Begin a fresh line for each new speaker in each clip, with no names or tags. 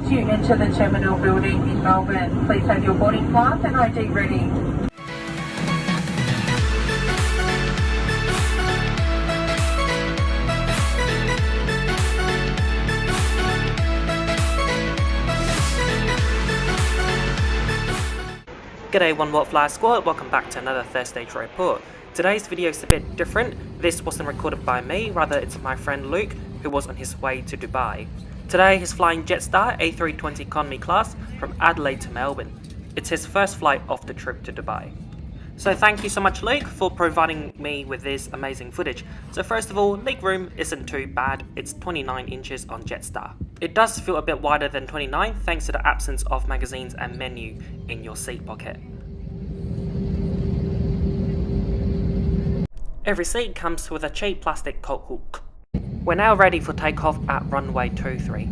Once you enter the terminal building in Melbourne, please have your boarding pass and ID ready.
G'day One Watt Flyer Squad, welcome back to another Thursday trip report. Today's video is a bit different. This wasn't recorded by me, rather it's my friend Luke who was on his way to Dubai. Today he's flying Jetstar A320 economy class from Adelaide to Melbourne. It's his first flight of the trip to Dubai. So thank you so much Luke for providing me with this amazing footage. So first of all, leg room isn't too bad, it's 29 inches on Jetstar. It does feel a bit wider than 29 thanks to the absence of magazines and menu in your seat pocket. Every seat comes with a cheap plastic coat hook. We're now ready for takeoff at runway 23.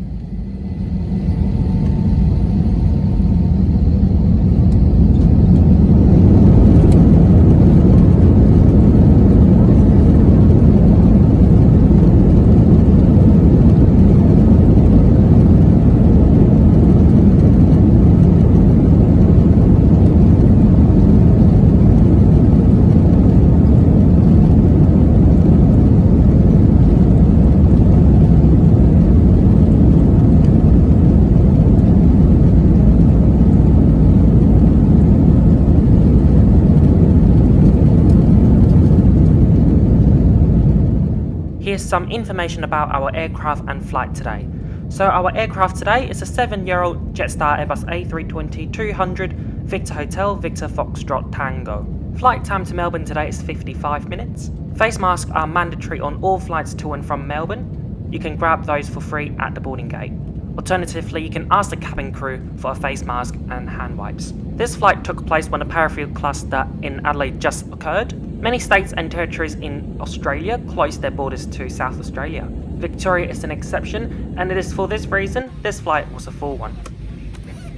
Here's some information about our aircraft and flight today. So our aircraft today is a 7-year-old Jetstar Airbus A320-200 Victor Hotel Victor Foxtrot Tango. Flight time to Melbourne today is 55 minutes. Face masks are mandatory on all flights to and from Melbourne. You can grab those for free at the boarding gate. Alternatively, you can ask the cabin crew for a face mask and hand wipes. This flight took place when a parafield cluster in Adelaide just occurred. Many states and territories in Australia closed their borders to South Australia. Victoria is an exception, and it is for this reason this flight was a full one.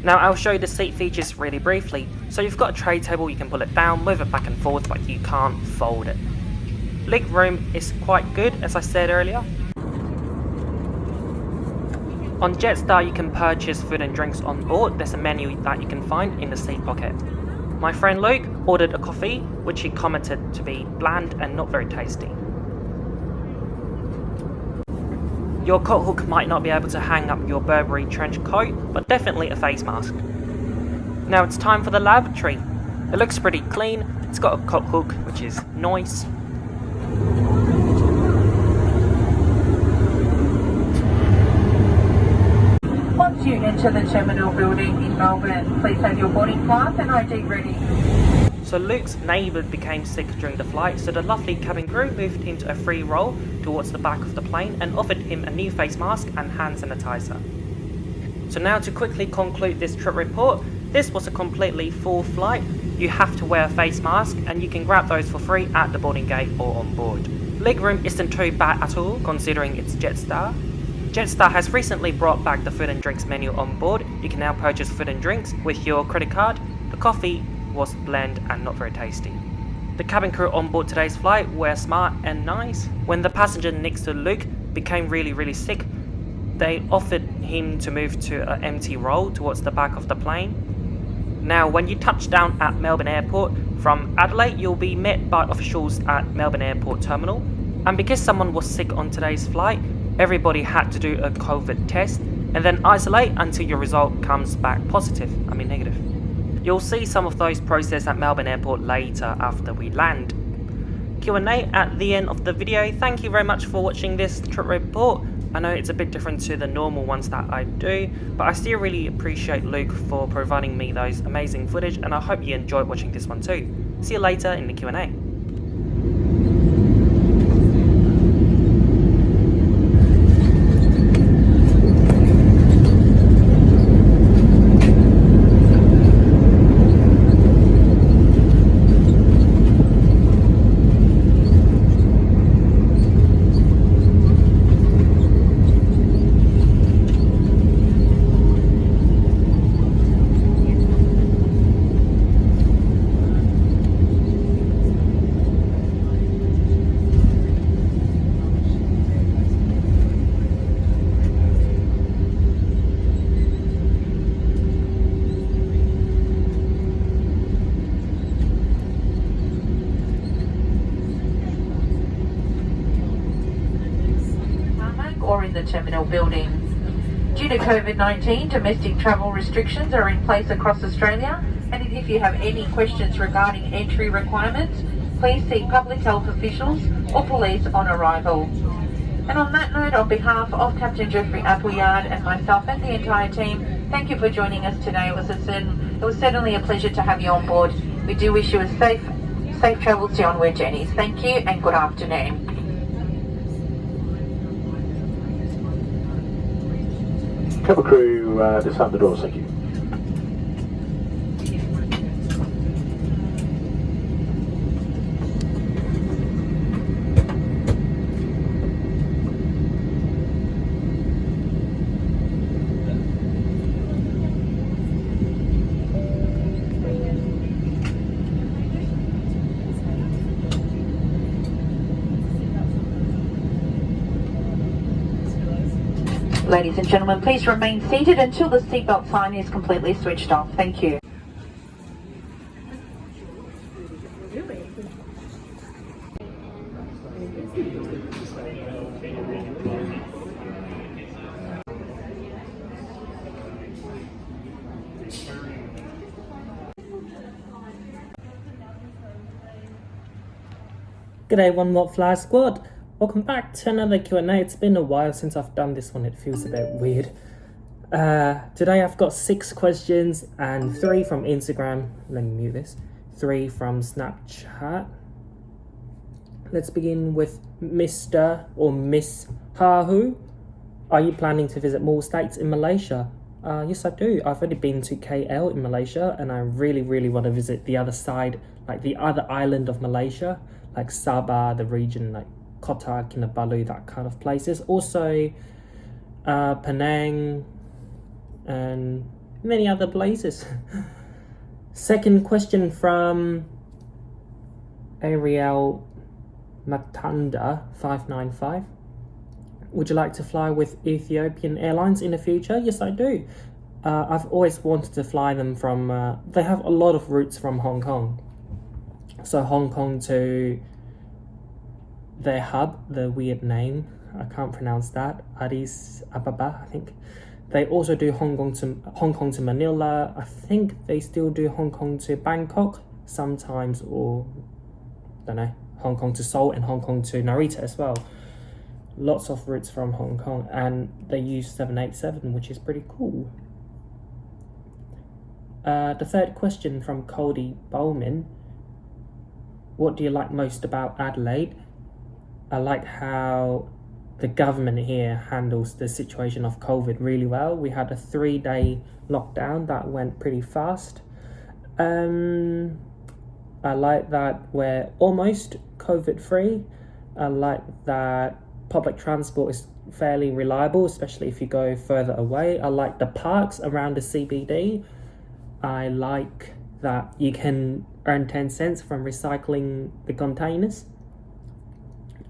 Now I'll show you the seat features really briefly. So you've got a tray table, you can pull it down, move it back and forth, but you can't fold it. Leg room is quite good, as I said earlier. On Jetstar you can purchase food and drinks on board. There's a menu that you can find in the seat pocket. My friend Luke ordered a coffee, which he commented to be bland and not very tasty. Your coat hook might not be able to hang up your Burberry trench coat, but definitely a face mask. Now it's time for the lavatory. It looks pretty clean, it's got a coat hook, which is nice.
Once you enter the terminal building in Melbourne, please have your boarding pass and ID ready.
So Luke's neighbour became sick during the flight, so the lovely cabin crew moved him to a free roll towards the back of the plane and offered him a new face mask and hand sanitizer. So now to quickly conclude this trip report, this was a completely full flight. You have to wear a face mask and you can grab those for free at the boarding gate or on board. Leg room isn't too bad at all considering it's Jetstar. Jetstar has recently brought back the food and drinks menu on board. You can now purchase food and drinks with your credit card. The coffee was bland and not very tasty. The cabin crew on board today's flight were smart and nice. When the passenger next to Luke became really sick, they offered him to move to an empty roll towards the back of the plane. Now when you touch down at Melbourne Airport from Adelaide, you'll be met by officials at Melbourne Airport Terminal. And because someone was sick on today's flight, everybody had to do a COVID test and then isolate until your result comes back negative. You'll see some of those processed at Melbourne Airport later after we land. Q&A at the end of the video. Thank you very much for watching this trip report. I know it's a bit different to the normal ones that I do, but I still really appreciate Luke for providing me those amazing footage, and I hope you enjoyed watching this one too. See you later in the Q&A.
the terminal buildings. Due to COVID-19, domestic travel restrictions are in place across Australia, and if you have any questions regarding entry requirements, please see public health officials or police on arrival. And on that note, on behalf of Captain Jeffrey Appleyard and myself and the entire team, thank you for joining us today. It was certainly a pleasure to have you on board. We do wish you a safe travels to your onward journeys. Thank you and good afternoon.
Cabin crew, disarm the doors, thank you.
Ladies and gentlemen, please remain seated until the seatbelt sign is completely switched off. Thank you.
G'day One More Fly Squad. Welcome back to another Q&A. It's been a while since I've done this one. It feels a bit weird. Today I've got 6 questions and 3 from Instagram. Let me mute this. 3 from Snapchat. Let's begin with Mr. or Miss Hahu. Are you planning to visit more states in Malaysia? Yes, I do. I've already been to KL in Malaysia, and I really want to visit the other side, like the other island of Malaysia, like Sabah, the region, like Kota Kinabalu, that kind of places. Also Penang and many other places. Second question from Ariel Matanda 595. Would you like to fly with Ethiopian Airlines in the future? Yes, I do. I've always wanted to fly them from they have a lot of routes from Hong Kong. So Hong Kong to their hub, the weird name, I can't pronounce that, Addis Ababa, I think. They also do Hong Kong to Manila. I think they still do Hong Kong to Bangkok sometimes, or don't know, Hong Kong to Seoul and Hong Kong to Narita as well. Lots of routes from Hong Kong, and they use 787, which is pretty cool. The third question from Cody Bowman. What do you like most about Adelaide? I like how the government here handles the situation of COVID really well. We had a 3-day lockdown that went pretty fast. I like that we're almost COVID free. I like that public transport is fairly reliable, especially if you go further away. I like the parks around the CBD. I like that you can earn 10 cents from recycling the containers.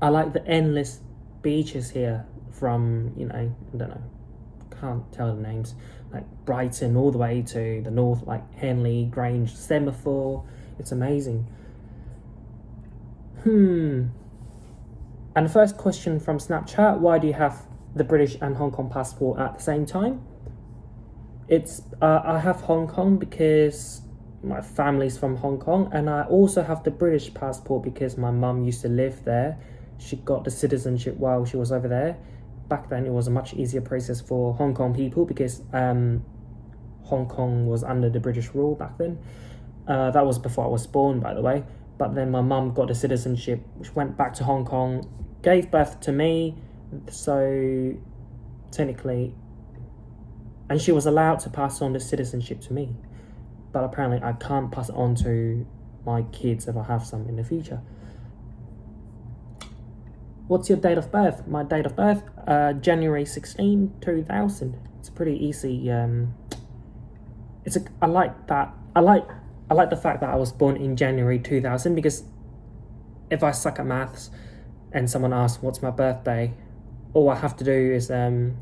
I like the endless beaches here from, I don't know, can't tell the names, like Brighton all the way to the north, like Henley, Grange, Semaphore. It's amazing. And the first question from Snapchat, why do you have the British and Hong Kong passport at the same time? It's I have Hong Kong because my family's from Hong Kong, and I also have the British passport because my mum used to live there. She got the citizenship while she was over there. Back then it was a much easier process for Hong Kong people because Hong Kong was under the British rule back then. That was before I was born, by the way. But then my mum got the citizenship, which went back to Hong Kong, gave birth to me, so technically, and she was allowed to pass on the citizenship to me. But apparently I can't pass it on to my kids if I have some in the future. What's your date of birth? My date of birth, January 16, 2000. It's pretty easy. I like that. I like the fact that I was born in January 2000 because if I suck at maths and someone asks what's my birthday, all I have to do is,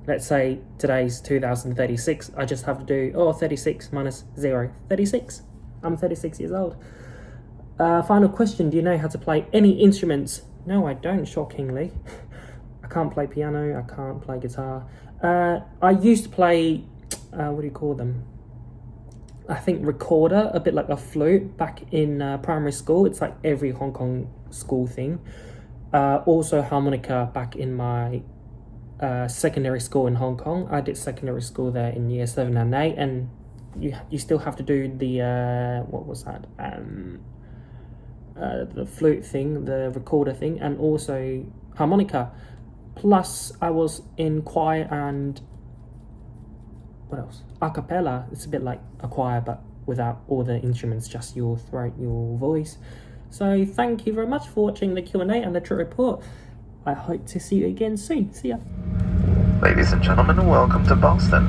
let's say today's 2036, I just have to do, 36 minus 0, 36. I'm 36 years old. Final question, do you know how to play any instruments? No, I don't, shockingly. I can't play piano, I can't play guitar. I used to play, what do you call them? I think recorder, a bit like a flute, back in primary school. It's like every Hong Kong school thing. Also harmonica back in my secondary school in Hong Kong. I did secondary school there in year 7 and 8, and you still have to do the what was that? The flute thing, the recorder thing, and also harmonica. Plus, I was in choir and what else? A cappella. It's a bit like a choir, but without all the instruments, just your throat, your voice. So thank you very much for watching the Q&A and the trip report. I hope to see you again soon. See ya.
Ladies and gentlemen, welcome to Boston.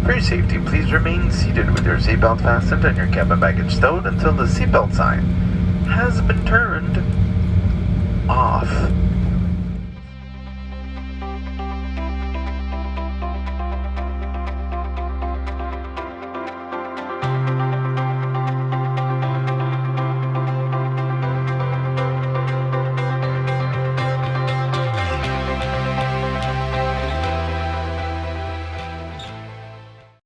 For your safety, please remain seated with your seatbelt fastened and your cabin baggage stowed until the seatbelt sign has been turned